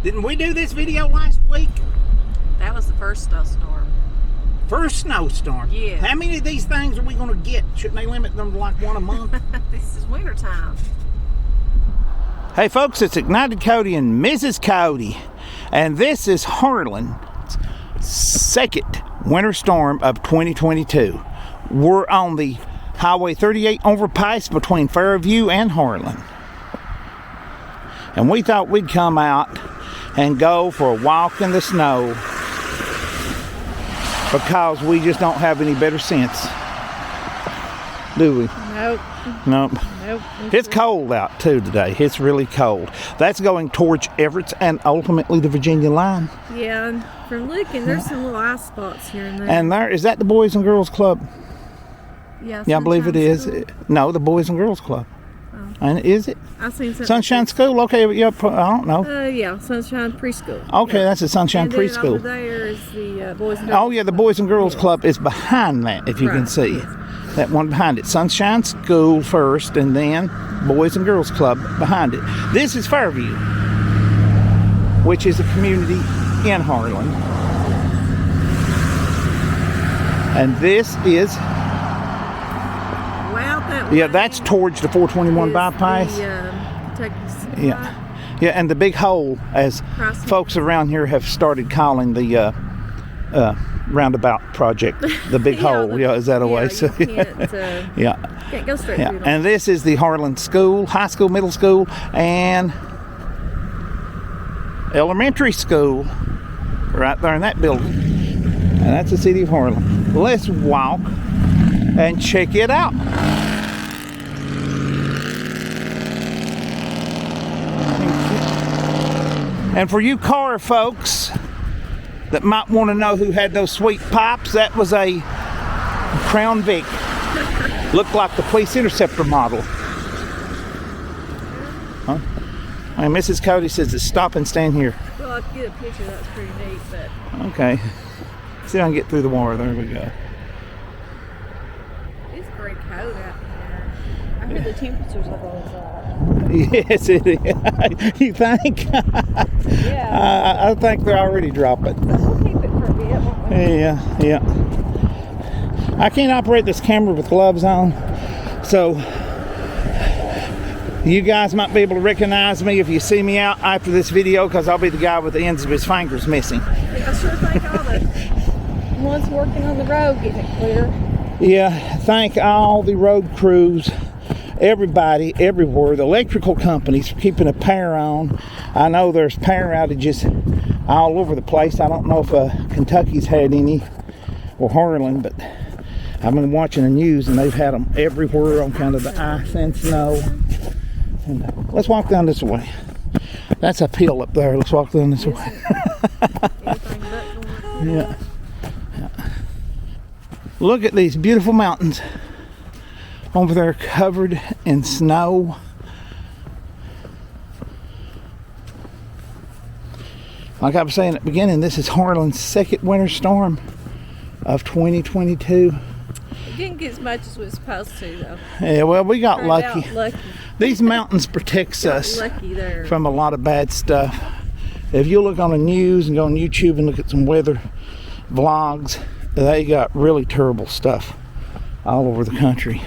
Didn't we do this video last week? That was the first snowstorm. First snowstorm? Yeah. How many of these things are we going to get? Shouldn't they limit them to like one a month? This is winter time. Hey folks, it's Ignited Coyote and Mrs. Coyote. And this is Harlan's second winter storm of 2022. We're on the Highway 38 overpass between Fairview and Harlan. And we thought we'd come out and go for a walk in the snow because we just don't have any better sense, do we? Nope. Nope. Nope. It's cold out too today. It's really cold. That's going towards Everett and ultimately the Virginia line. Yeah, and from looking, there's some little ice spots here and there. And there is that the Boys and Girls Club? Yeah, I believe it is. School? No, the Boys and Girls Club. Oh. And is it? I've seen something. Sunshine School? Okay, yeah, I don't know. Yeah, Sunshine Preschool. Okay, yeah. that's the Sunshine And then Preschool. over there is the Boys and Girls Oh, yeah, the Boys and Girls Club is behind that, if you can see. Yes. That one behind it. Sunshine School first, and then Boys and Girls Club behind it. This is Fairview, which is a community in Harlan. And this is... Yeah, that's towards the 421 bypass. Yeah, and the big hole, as folks around here have started calling the roundabout project, the big hole. Yeah, is that a way? So can't go straight through. And this is the Harlan School, high school, middle school, and elementary school, right there in that building. And that's the city of Harlan. Let's walk and check it out. And for you car folks that might want to know who had those sweet pipes, that was a Crown Vic. Looked like the Police Interceptor model. Huh? And Mrs. Coyote says it's stop and stand here. Well, I could get a picture, that's pretty neat, but... Okay. See if I can get through the wire. There we go. It's very cold out there. I heard the temperatures are going up. Yes, it is. You think? Yeah. I think they're already dropping. We'll keep it for a bit, won't we? Yeah. I can't operate this camera with gloves on, so you guys might be able to recognize me if you see me out after this video, because I'll be the guy with the ends of his fingers missing. I sure think all the ones working on the road getting it clear. Yeah, thank all the road crews. Everybody, everywhere, the electrical companies for keeping the power on. I know there's power outages all over the place. I don't know if Kentucky's had any, or Harlan, but I've been watching the news and they've had them everywhere on kind of the ice and snow. And, let's walk down this way. That's a hill up there. Let's walk down this way. Yeah. Look at these beautiful mountains over there covered in snow. Like I was saying at the beginning, this is Harlan's second winter storm of 2022. It didn't get as much as we were supposed to, though. Yeah, well, we got lucky. lucky. These mountains protects us lucky there. from a lot of bad stuff. If you look on the news and go on YouTube and look at some weather vlogs, they got really terrible stuff all over the country.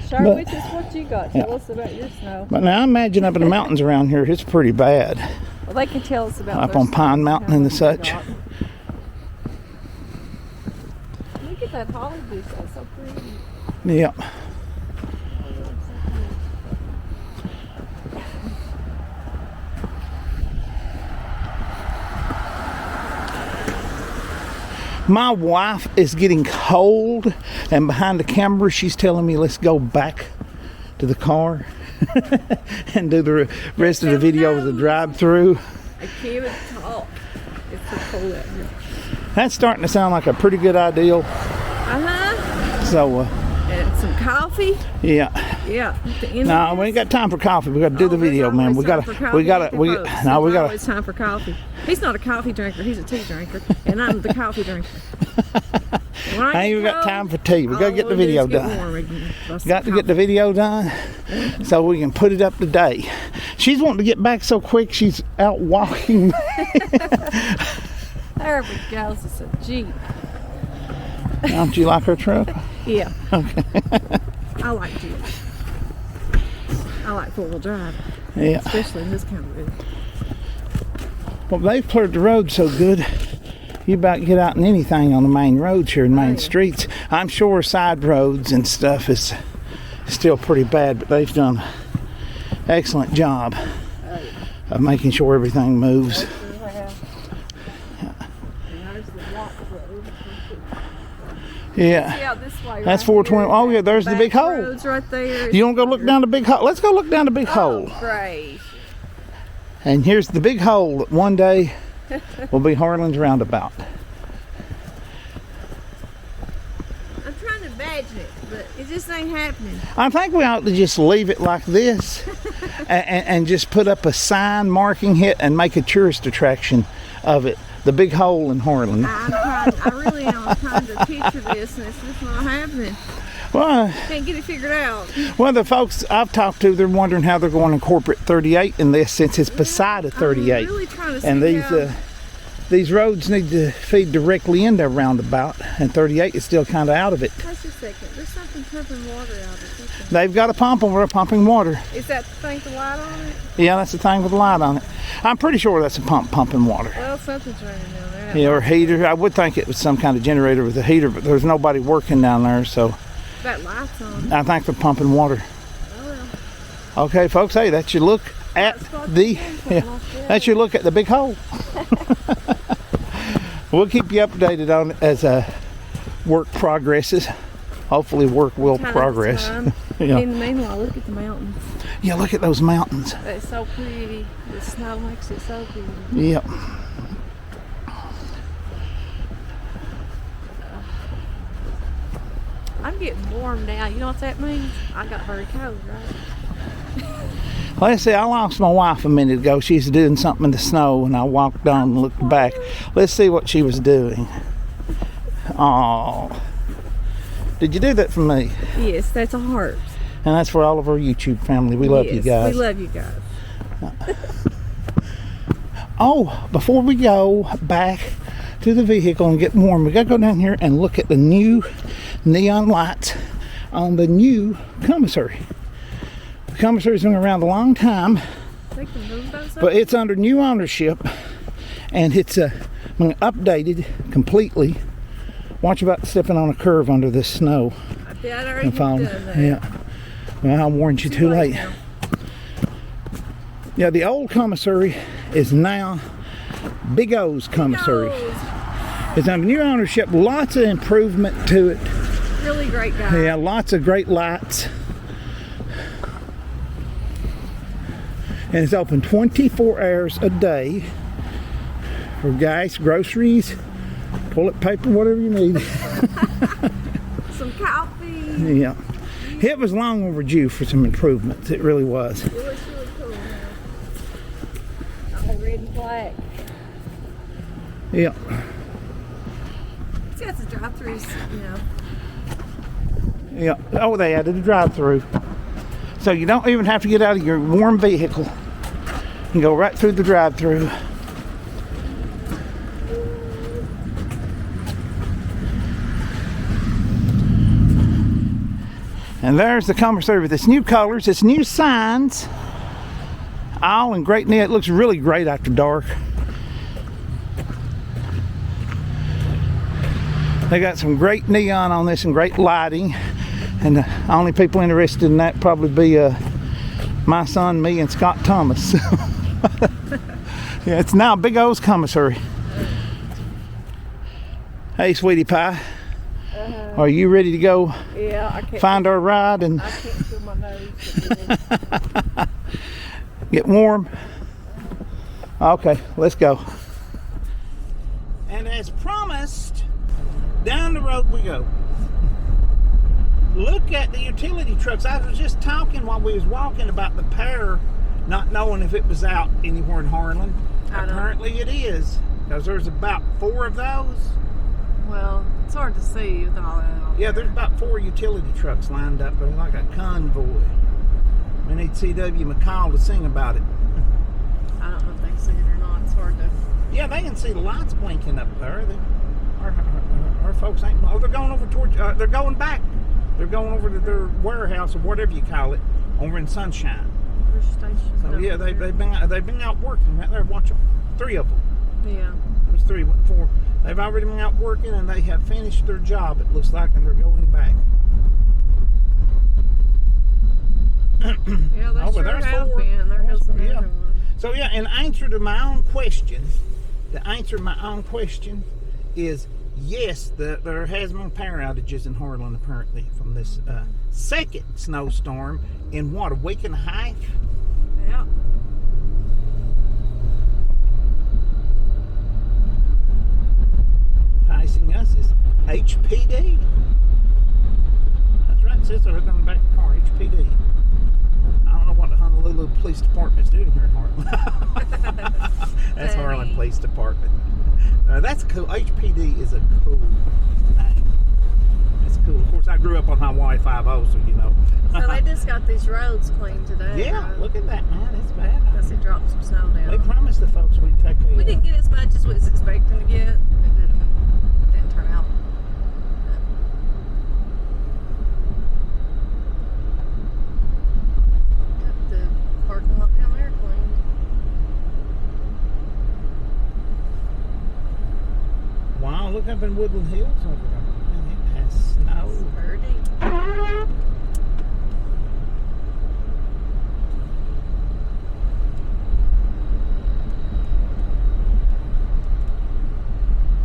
Sure, which is what you got. Tell us about your snow. But now I imagine up in the mountains around here, it's pretty bad. Well, they can tell us about up on Pine Mountain and the such. Look at that holly bush. That's so pretty. Yep. My wife is getting cold, and behind the camera she's telling me let's go back to the car and do the rest of the video as a drive-through. I can't even talk. It's so cold out here. That's starting to sound like a pretty good idea. So and some coffee. Yeah. No, we ain't got time for coffee. We got to do the video, man. We gotta. Always time for coffee. He's not a coffee drinker. He's a tea drinker, and I'm the coffee drinker. When I ain't even got time for tea. We gotta get the video done. Got to get the video done so we can put it up today. She's wanting to get back so quick. She's out walking. There we go. It's a Jeep. Don't you like her truck? Yeah. Okay. I like Jeeps. I like four-wheel drive. Yeah. Especially in this kind of weather. Well, they've cleared the road so good. You about get out in anything on the main roads here in main streets. I'm sure side roads and stuff is still pretty bad, but they've done an excellent job of making sure everything moves. Yeah. Yeah, this way. That's right 420. here. Oh yeah, there's the big hole. Roads right there. You want to go look down the big hole? Let's go look down the big hole. Great. And here's the big hole that one day will be Harlan's roundabout. I'm trying to imagine it, but it just ain't happening. I think we ought to just leave it like this and just put up a sign marking it and make a tourist attraction of it. The big hole in Harlan. I really am trying to picture this, and it's just not happening. Well, Can't get it figured out. well, the folks I've talked to, they're wondering how they're going to incorporate 38 in this since it's beside a 38. I'm really trying to And see how... these roads need to feed directly into a roundabout, and 38 is still kind of out of it. Just a second. There's something pumping water out of it. They've got a pump over pumping water. Is that the thing with the light on it? Yeah, that's the thing with the light on it. I'm pretty sure that's a pump pumping water. Well, something's running down there. Yeah, or heater. I would think it was some kind of generator with a heater, but there's nobody working down there, so That light's on. I think they're pumping water. Oh, well. Okay, folks, hey, that's your look at that's your look at the big hole. We'll keep you updated on it as work progresses. Hopefully work will progress. Yeah. In the meanwhile, look at the mountains. Yeah, look at those mountains. It's so pretty. The snow makes it so pretty. Yep. I'm getting warm now. You know what that means? I got very cold, right? Let's see, I lost my wife a minute ago. She's doing something in the snow, and I walked down and looked back. Let's see what she was doing. Oh, did you do that for me? Yes, that's a heart. And that's for all of our YouTube family. We love you guys. We love you guys. Oh, before we go back to the vehicle and get warm, we gotta go down here and look at the new neon lights on the new commissary. The commissary's been around a long time, but it's under new ownership, and it's been updated completely. Watch about stepping on a curve under this snow. I'd already done that. Yeah. Well, I warned you too late. Now. Yeah, the old commissary is now Big O's commissary. It's under new ownership, lots of improvement to it. Really great guy. Yeah, lots of great lights. And it's open 24 hours a day for gas, groceries, toilet paper, whatever you need. Some coffee. Yeah. It was long overdue for some improvements. It really was. It looks really cool now. All red and black. Yeah. It's got the drive-throughs, you know. Yeah. Oh, they added a drive-through. So you don't even have to get out of your warm vehicle. You can go right through the drive-through. And there's the commissary with its new colors, its new signs. All in great neon. It looks really great after dark. They got some great neon on this and great lighting. And the only people interested in that probably be my son, me, and Scott Thomas. Yeah, it's now Big O's commissary. Hey, sweetie pie. Are you ready to go? Yeah, I can't find our ride and I can't feel my nose. get warm? Okay, let's go. And as promised, down the road we go. Look at the utility trucks. I was just talking while we was walking about the power, not knowing if it was out anywhere in Harlan. Apparently it is, because there's about 4 of those. Well, it's hard to see with all that. On Yeah, there. there's about 4 utility trucks lined up. They're like a convoy. We need C.W. McCall to sing about it. I don't know if they can see it or not. It's hard to. Yeah, they can see the lights blinking up there. Our folks ain't. Oh, they're going over towards. They're going back. They're going over to their warehouse or whatever you call it, over in Sunshine. There's stations. So yeah, they've been out working right there. Watch them. 3 of them. Yeah. There's 3, 4. They've already been out working and they have finished their job. It looks like, and they're going back. Yeah, they Oh, but sure there's have 4. been. There There's goes 4, another yeah. one. So yeah, in answer to my own question, is yes, there has been power outages in Harlan apparently from this second snowstorm in what, a week and a half? Yeah. Passing us is HPD. That's right, it says they're going to back the car, HPD. I don't know what the Honolulu Police Department is doing here in Harlan. That's Harlan Police Department. That's cool. HPD is a cool name. That's cool. Of course, I grew up on Hawaii 5-0, so you know. So they just got these roads cleaned today. Yeah, right? look at that, man. It's bad. Unless it dropped some snow down. They promised the folks we'd take a... We didn't get as much as we was expecting to get. It didn't turn out. Got the parking lot down there cleaned. Wow, look up in Woodland Hills over there. And it has snow. Birdie.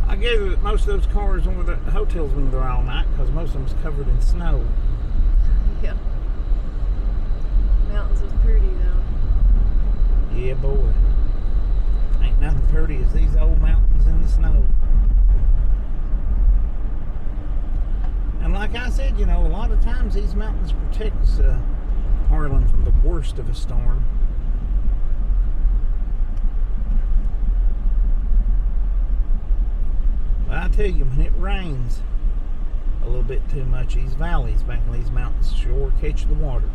I gather that most of those cars over the hotels been there all night because most of them's covered in snow. Yeah. Mountains is pretty though. Yeah, boy. Ain't nothing pretty as these old mountains in the snow. And like I said, you know, a lot of times these mountains protects Harlan from the worst of a storm. But I tell you, when it rains a little bit too much, these valleys back in these mountains sure catch the water,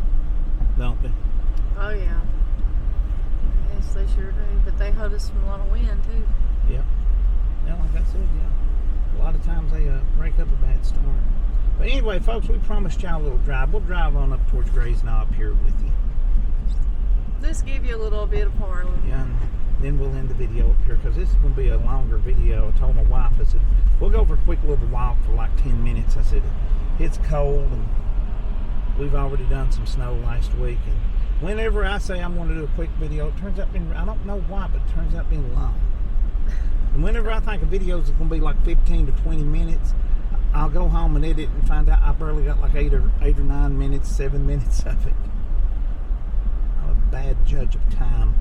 don't they? Oh yeah. Yes, they sure do. But they hold us from a lot of wind too. Yep. Yeah, like I said, yeah. A lot of times they break up a bad storm. But anyway, folks, we promised y'all a little drive. We'll drive on up towards Gray's Knob here with you. Just give you a little bit of Harlan. Yeah, and then we'll end the video up here because this is going to be a longer video. I told my wife, I said, we'll go for a quick little walk for like 10 minutes. I said, it's cold and we've already done some snow last week. And whenever I say I'm going to do a quick video, it turns out being, I don't know why, but it turns out being long. And whenever I think a video is going to be like 15 to 20 minutes, I'll go home and edit and find out I barely got like 8 or 9 minutes, 7 minutes of it. I'm a bad judge of time.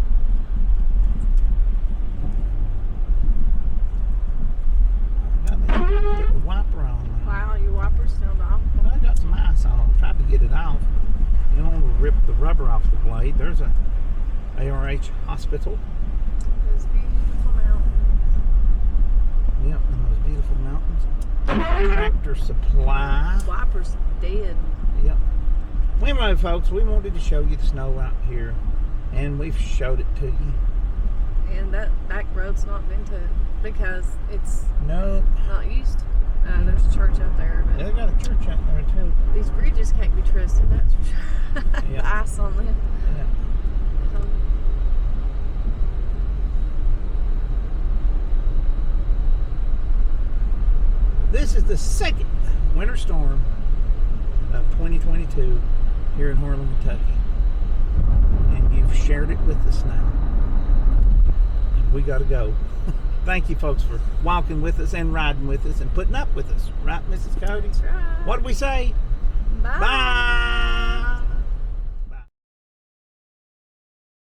I got the wiper on now. Wow, your wiper's sound awful. I got some ice on them. I tried to get it off. You don't want to rip the rubber off the blade. There's a ARH hospital. Those beautiful mountains. Yep, and those beautiful mountains. Tractor Supply. Wiper's dead. Yep. Well, anyway, folks, we wanted to show you the snow out here, and we've showed it to you. And that back road's not been to because it's No. not used. There's a church out there, Yeah, they but got a church out there, too. these bridges can't be trusted, that's for sure. Yeah. The ice on them. Yeah. This is the second winter storm of 2022 here in Harlan, Kentucky. And you've shared it with us now. And we got to go. Thank you, folks, for walking with us and riding with us and putting up with us. Right, Mrs. Coyote? That's right. What did we say? Bye. Bye.